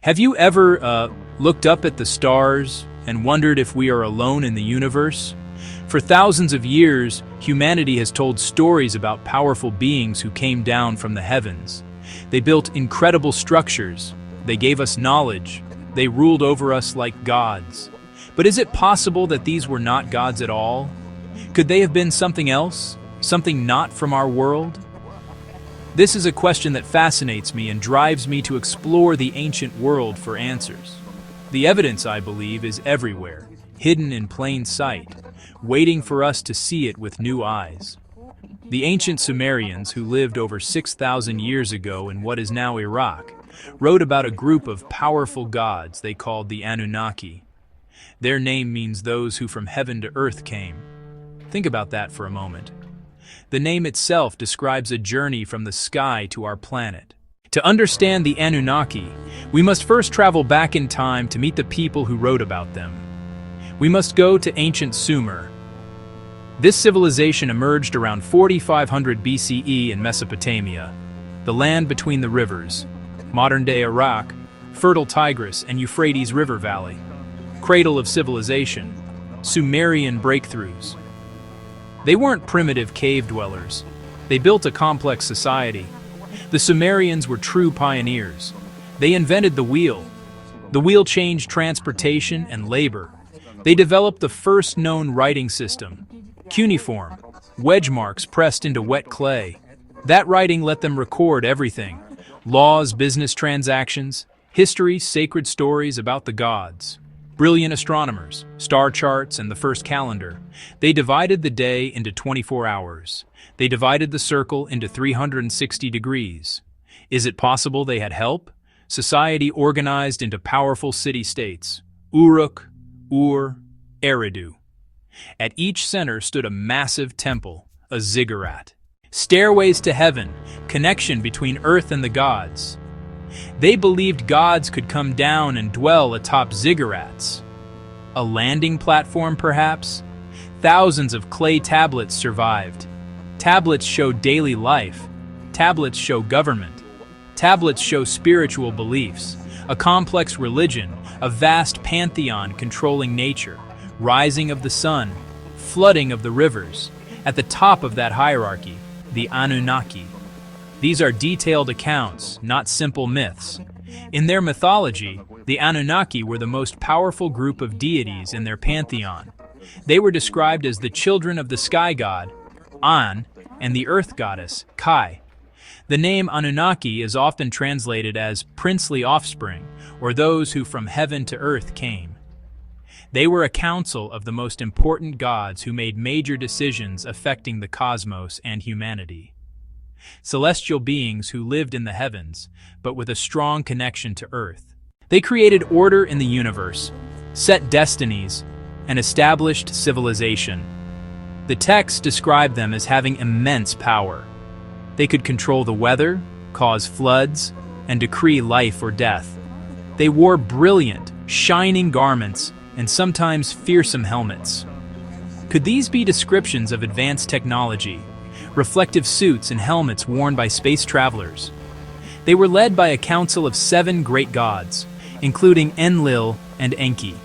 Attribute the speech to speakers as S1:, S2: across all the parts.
S1: Have you ever looked up at the stars and wondered if we are alone in the universe? For thousands of years, humanity has told stories about powerful beings who came down from the heavens. They built incredible structures. They gave us knowledge. They ruled over us like gods. But is it possible that these were not gods at all? Could they have been something else? Something not from our world? This is a question that fascinates me and drives me to explore the ancient world for answers. The evidence, I believe, is everywhere, hidden in plain sight, waiting for us to see it with new eyes. The ancient Sumerians, who lived over 6,000 years ago in what is now Iraq, wrote about a group of powerful gods they called the Anunnaki. Their name means those who from heaven to earth came. Think about that for a moment. The name itself describes a journey from the sky to our planet. To understand the Anunnaki, we must first travel back in time to meet the people who wrote about them. We must go to ancient Sumer. This civilization emerged around 4500 BCE in Mesopotamia, the land between the rivers, modern-day Iraq, fertile Tigris and Euphrates River Valley, cradle of civilization, Sumerian breakthroughs. They weren't primitive cave dwellers. They built a complex society. The Sumerians were true pioneers. They invented the wheel. The wheel changed transportation and labor. They developed the first known writing system, cuneiform, wedge marks pressed into wet clay. That writing let them record everything: laws, business transactions, history, sacred stories about the gods. Brilliant astronomers, star charts, and the first calendar. They divided the day into 24 hours. They divided the circle into 360 degrees. Is it possible they had help? Society organized into powerful city-states: Uruk, Ur, Eridu. At each center stood a massive temple, a ziggurat. Stairways to heaven, connection between earth and the gods. They believed gods could come down and dwell atop ziggurats. A landing platform, perhaps? Thousands of clay tablets survived. Tablets show daily life. Tablets show government. Tablets show spiritual beliefs, a complex religion, a vast pantheon controlling nature, rising of the sun, flooding of the rivers. At the top of that hierarchy, the Anunnaki. These are detailed accounts, not simple myths. In their mythology, the Anunnaki were the most powerful group of deities in their pantheon. They were described as the children of the sky god, An, and the earth goddess, Kai. The name Anunnaki is often translated as princely offspring, or those who from heaven to earth came. They were a council of the most important gods who made major decisions affecting the cosmos and humanity. Celestial beings who lived in the heavens, but with a strong connection to earth. They created order in the universe, set destinies, and established civilization. The texts describe them as having immense power. They could control the weather, cause floods, and decree life or death. They wore brilliant, shining garments and sometimes fearsome helmets. Could these be descriptions of advanced technology? Reflective suits and helmets worn by space travelers. They were led by a council of 7 great gods, including Enlil and Enki.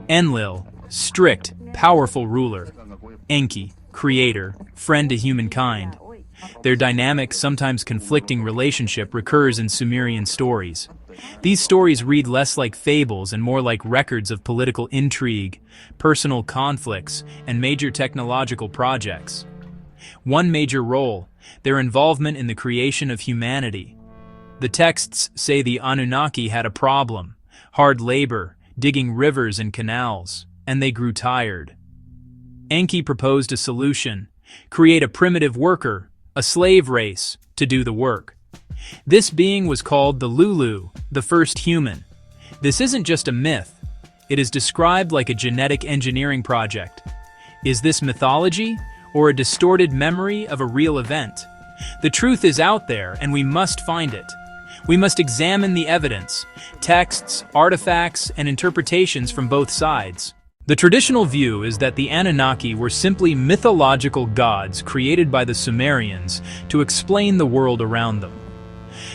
S1: Enlil, strict, powerful ruler. Enki, creator, friend to humankind. Their dynamic, sometimes conflicting relationship recurs in Sumerian stories. These stories read less like fables and more like records of political intrigue, personal conflicts, and major technological projects. One major role, their involvement in the creation of humanity. The texts say the Anunnaki had a problem: hard labor, digging rivers and canals, and they grew tired. Enki proposed a solution: create a primitive worker, a slave race, to do the work. This being was called the Lulu, the first human. This isn't just a myth. It is described like a genetic engineering project. Is this mythology, or a distorted memory of a real event? The truth is out there, and we must find it. We must examine the evidence, texts, artifacts, and interpretations from both sides. The traditional view is that the Anunnaki were simply mythological gods created by the Sumerians to explain the world around them.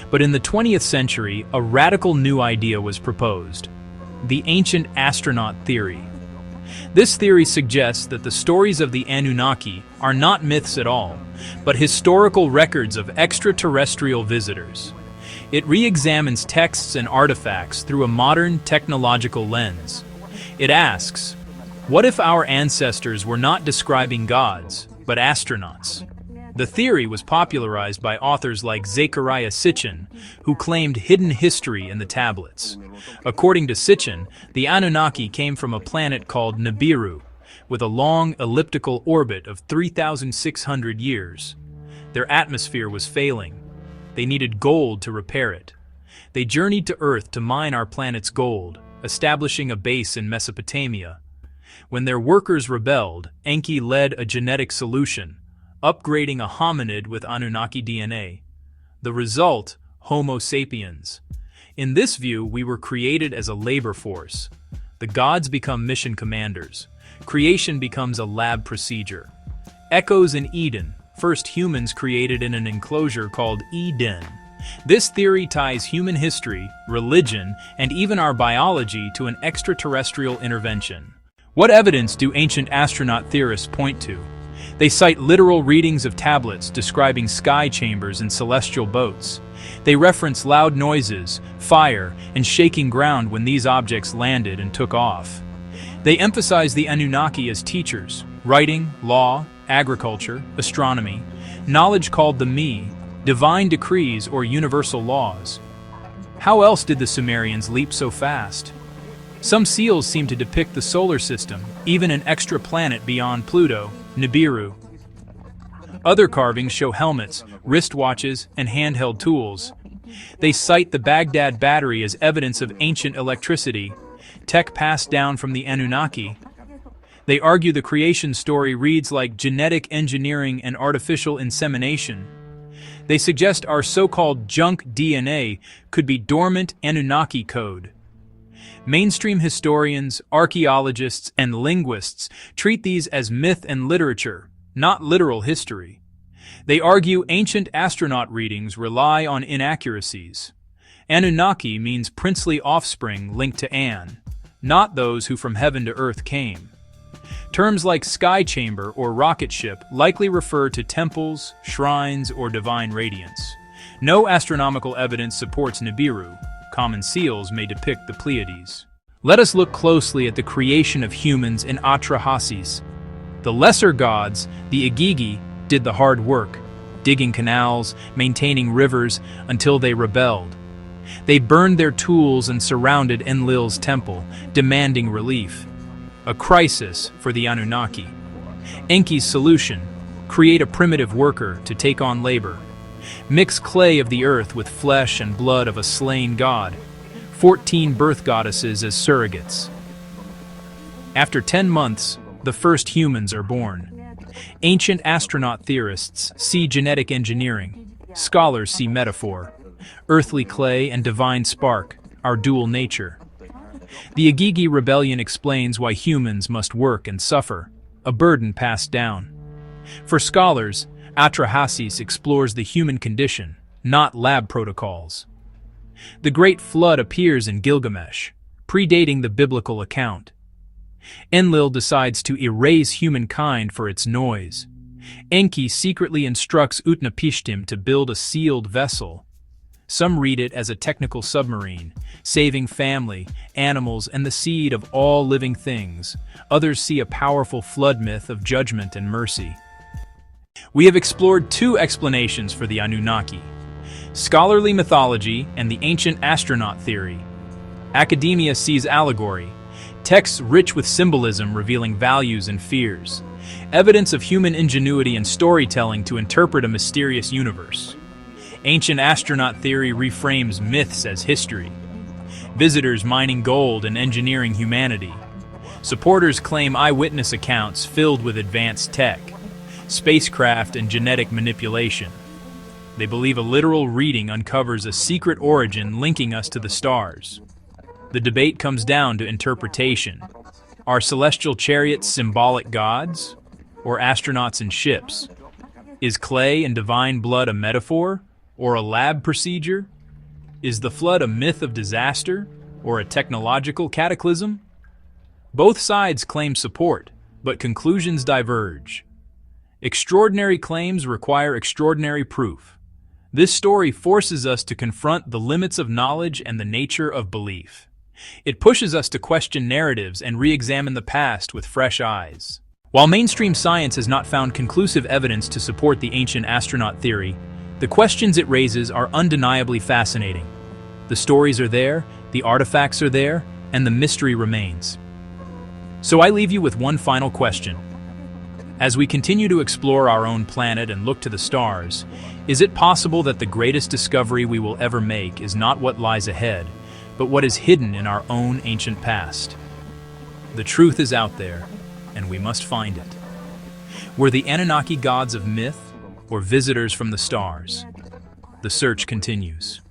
S1: But in the 20th century, a radical new idea was proposed: the ancient astronaut theory. This theory suggests that the stories of the Anunnaki are not myths at all, but historical records of extraterrestrial visitors. It re-examines texts and artifacts through a modern technological lens. It asks, what if our ancestors were not describing gods, but astronauts? The theory was popularized by authors like Zecharia Sitchin, who claimed hidden history in the tablets. According to Sitchin, the Anunnaki came from a planet called Nibiru, with a long elliptical orbit of 3,600 years. Their atmosphere was failing. They needed gold to repair it. They journeyed to Earth to mine our planet's gold, establishing a base in Mesopotamia. When their workers rebelled, Enki led a genetic solution, upgrading a hominid with Anunnaki DNA. The result, Homo sapiens. In this view, we were created as a labor force. The gods become mission commanders. Creation becomes a lab procedure. Echoes in Eden, first humans created in an enclosure called Eden. This theory ties human history, religion, and even our biology to an extraterrestrial intervention. What evidence do ancient astronaut theorists point to? They cite literal readings of tablets describing sky chambers and celestial boats. They reference loud noises, fire, and shaking ground when these objects landed and took off. They emphasize the Anunnaki as teachers, writing, law, agriculture, astronomy, knowledge called the Me, divine decrees or universal laws. How else did the Sumerians leap so fast? Some seals seem to depict the solar system, even an extra planet beyond Pluto, Nibiru. Other carvings show helmets, wristwatches, and handheld tools. They cite the Baghdad battery as evidence of ancient electricity, tech passed down from the Anunnaki. They argue the creation story reads like genetic engineering and artificial insemination. They suggest our so-called junk DNA could be dormant Anunnaki code. Mainstream historians, archaeologists, and linguists treat these as myth and literature, not literal history. They argue ancient astronaut readings rely on inaccuracies. Anunnaki means princely offspring linked to An, not those who from heaven to earth came. Terms like sky chamber or rocket ship likely refer to temples, shrines, or divine radiance. No astronomical evidence supports Nibiru. Common seals may depict the Pleiades. Let us look closely at the creation of humans in Atrahasis. The lesser gods, the Igigi, did the hard work, digging canals, maintaining rivers, until they rebelled. They burned their tools and surrounded Enlil's temple, demanding relief. A crisis for the Anunnaki. Enki's solution: create a primitive worker to take on labor. Mix clay of the earth with flesh and blood of a slain god. 14 birth goddesses as surrogates. After 10 months, the first humans are born. Ancient astronaut theorists see genetic engineering. Scholars see metaphor. Earthly clay and divine spark, our dual nature. The Igigi rebellion explains why humans must work and suffer, a burden passed down. For scholars, Atrahasis explores the human condition, not lab protocols. The Great Flood appears in Gilgamesh, predating the biblical account. Enlil decides to erase humankind for its noise. Enki secretly instructs Utnapishtim to build a sealed vessel. Some read it as a technical submarine, saving family, animals, and the seed of all living things. Others see a powerful flood myth of judgment and mercy. We have explored two explanations for the Anunnaki: scholarly mythology and the ancient astronaut theory. Academia sees allegory, texts rich with symbolism revealing values and fears, evidence of human ingenuity and storytelling to interpret a mysterious universe. Ancient astronaut theory reframes myths as history. Visitors mining gold and engineering humanity. Supporters claim eyewitness accounts filled with advanced tech, spacecraft, and genetic manipulation. They believe a literal reading uncovers a secret origin linking us to the stars. The debate comes down to interpretation. Are celestial chariots symbolic gods, or astronauts in ships? Is clay and divine blood a metaphor, or a lab procedure? Is the flood a myth of disaster or a technological cataclysm? Both sides claim support, but conclusions diverge. Extraordinary claims require extraordinary proof. This story forces us to confront the limits of knowledge and the nature of belief. It pushes us to question narratives and re-examine the past with fresh eyes. While mainstream science has not found conclusive evidence to support the ancient astronaut theory, the questions it raises are undeniably fascinating. The stories are there, the artifacts are there, and the mystery remains. So I leave you with one final question. As we continue to explore our own planet and look to the stars, is it possible that the greatest discovery we will ever make is not what lies ahead, but what is hidden in our own ancient past? The truth is out there, and we must find it. Were the Anunnaki gods of myth or visitors from the stars? The search continues.